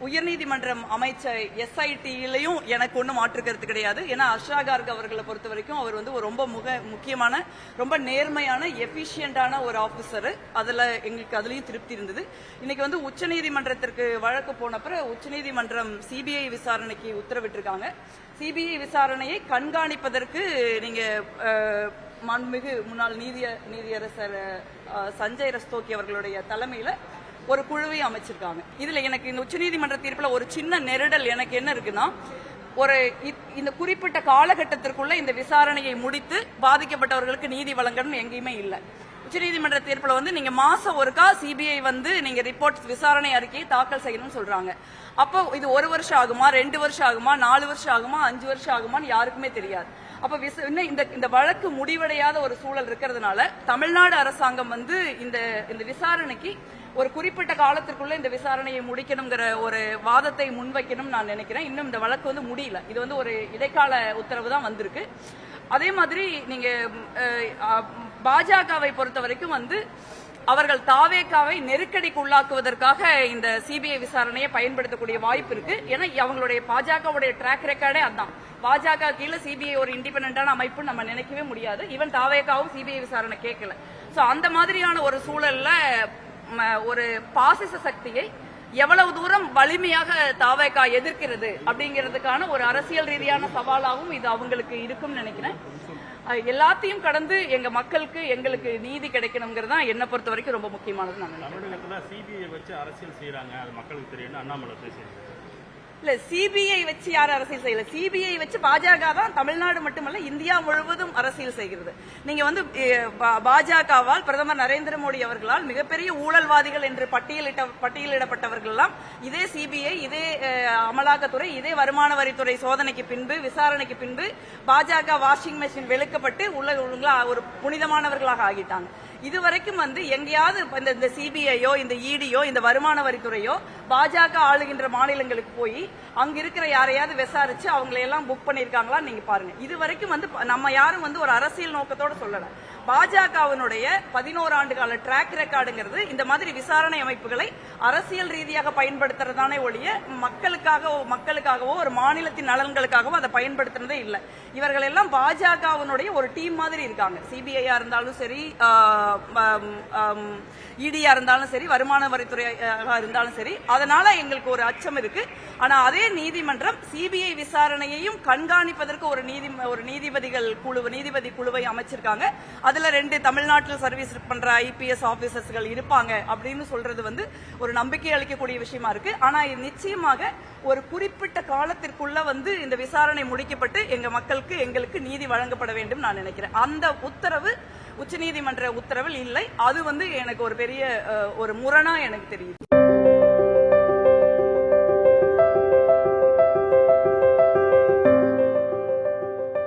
உயர்நீதிமன்றம் அமைச்ச SIT-லையும் எனக்கு ஒன்றும் மாற்று கருத்து கிடையாது. ஏன்னா அர்ஷா கார்க் அவர்களை பொறுத்த வரைக்கும் அவர் வந்து ஒரு ரொம்ப முக்கியமான, ரொம்ப நேர்மையான, எஃபிஷியண்டான ஒரு ஆபீசர். எங்களுக்கு அதுலயும் திருப்தி இருந்தது. இன்னைக்கு வந்து உச்சநீதிமன்றத்திற்கு வழக்கு போனப்ப உச்சநீதிமன்றம் CBI விசாரணைக்கு உத்தரவிட்டிருக்காங்க. CBI விசாரணையை கண்காணிப்பதற்கு நீங்க மாண்புமிகு முன்னாள் நீதியரசர் சஞ்சய் ரஸ்தோகி அவர்களுடைய தலைமையில ஒரு குழுவை அமைச்சிருக்காங்க. இதுல எனக்கு இந்த உச்சநீதிமன்ற தீர்ப்புல ஒரு சின்ன நெருடல் எனக்கு என்ன இருக்குன்னா, இந்த குறிப்பிட்ட காலகட்டத்திற்குள்ள இந்த விசாரணையை முடித்து பாதிக்கப்பட்டவர்களுக்கு நீதி வழங்கணும் எங்கேயுமே இல்லை. உச்சநீதிமன்ற தீர்ப்புல வந்து நீங்க மாசம் ஒருக்கா CBI வந்து நீங்க ரிப்போர்ட் விசாரணை அறிக்கையை தாக்கல் செய்யணும்னு சொல்றாங்க. அப்போ இது 1 வருஷம் ஆகுமா, 2 வருஷம் ஆகுமா, 4 வருஷம் ஆகுமா, 5 வருஷம் ஆகுமான்னு யாருக்குமே தெரியாது. அப்ப இந்த வழக்கு முடிவடையாத ஒரு சூழல் இருக்கிறதுனால தமிழ்நாடு அரசாங்கம் வந்து இந்த விசாரணைக்கு ஒரு குறிப்பிட்ட காலத்திற்குள்ள இந்த விசாரணையை முடிக்கணுங்கிற ஒரு வாதத்தை முன்வைக்கணும் நான் நினைக்கிறேன். இன்னும் இந்த வழக்கு வந்து முடியல. இது வந்து ஒரு இடைக்கால உத்தரவு தான் வந்திருக்கு. அதே மாதிரி நீங்க பாஜகவை பொறுத்த வரைக்கும் வந்து அவர்கள் தாவேகாவை நெருக்கடிக்கு உள்ளாக்குவதற்காக இந்த CBI விசாரணையை பயன்படுத்தக்கூடிய வாய்ப்பு இருக்கு. ஏன்னா அவங்களுடைய பாஜகவுடைய ட்ராக் ரெக்கார்டே அதான். பாஜக கீழே CBI ஒரு இண்டிபெண்டான அமைப்பு நம்ம நினைக்கவே முடியாது. ஈவன் தாவேகாவும் CBI விசாரணை கேட்கல. சோ அந்த மாதிரியான ஒரு சூழல்ல ஒரு பாசிச சக்தியை எவ்வளவு தூரம் வலிமையாக தாவேகா எதிர்க்கிறது அப்படிங்கிறதுக்கான ஒரு அரசியல் ரீதியான சவாலாகவும் இது அவங்களுக்கு இருக்கும் நினைக்கிறேன். எல்லாத்தையும் கடந்து எங்க மக்களுக்கு எங்களுக்கு நீதி கிடைக்கணுங்கிறது தான் என்னை பொறுத்த வரைக்கும் ரொம்ப முக்கியமானது. நான் தமிழகத்துல CBI வச்சு அரசியல் செய்யறாங்க, அது மக்களுக்கு தெரியும். அண்ணாமலை பேசுறாங்க. இல்ல, CBI வச்சு யாரும் அரசியல் செய்யல. CBI வச்சு பாஜக தான் தமிழ்நாடு மட்டுமல்ல இந்தியா முழுவதும் அரசியல் செய்கிறது. நீங்க வந்து பாஜகவால் பிரதமர் நரேந்திர மோடி அவர்களால் மிகப்பெரிய ஊழல்வாதிகள் என்று பட்டியலிடப்பட்டவர்கள் எல்லாம் இதே CBI, இதே அமலாக்கத்துறை, இதே வருமான வரித்துறை சோதனைக்கு பின்பு, விசாரணைக்கு பின்பு பாஜக வாஷிங் மெஷின் வெளுக்கப்பட்டு ஒரு புனிதமானவர்களாக ஆகிட்டாங்க. இதுவரைக்கும் வந்து எங்கேயாவது இந்த CBI-யோ இந்த ED-யோ இந்த வருமான வரித்துறையோ பாஜக ஆளுகின்ற மாநிலங்களுக்கு போய் அங்க இருக்கிற யாரையாவது விசாரிச்சு அவங்களை எல்லாம் புக் பண்ணிருக்காங்களா நீங்க பாருங்க. இது வரைக்கும் வந்து நம்ம யாரும் வந்து ஒரு அரசியல் நோக்கத்தோட சொல்லல. பாஜகவினுடைய 11 ஆண்டு கால ட்ராக் ரெக்கார்டுங்கிறது இந்த மாதிரி விசாரணை அமைப்புகளை அரசியல் ரீதியாக பயன்படுத்துறதானே ஒழிய மக்களுக்காகவோ ஒரு மாநிலத்தின் நலன்களுக்காகவோ அதை பயன்படுத்துறதே இல்லை. இவர்கள் எல்லாம் பாஜகவினுடைய ஒரு டீம் மாதிரி இருக்காங்க. CBI-யா இருந்தாலும் சரி, ED-யா இருந்தாலும் சரி, வருமான வரித்துறையாக இருந்தாலும் சரி. அதனால எங்களுக்கு ஒரு அச்சம் இருக்கு. ஆனா அதே நீதிமன்றம் CBI விசாரணையையும் கண்காணிப்பதற்கு ஒரு நீதிபதி குழுவை அமைச்சிருக்காங்க. அதுல 2 தமிழ்நாட்டில் சர்வீஸ் பண்ற IPS ஆபீசர்ஸ்கள் இருப்பாங்க அப்படின்னு சொல்றது வந்து ஒரு நம்பிக்கை அளிக்கக்கூடிய விஷயமா இருக்கு. ஆனா இது நிச்சயமாக ஒரு குறிப்பிட்ட காலத்திற்குள்ள வந்து இந்த விசாரணை முடிக்கப்பட்டு எங்களுக்கு நீதி வழங்கப்பட வேண்டும் நான் நினைக்கிறேன். அந்த உத்தரவு உச்சநீதிமன்ற உத்தரவில் இல்லை. அது வந்து எனக்கு ஒரு பெரிய ஒரு முரணா எனக்கு தெரியுது.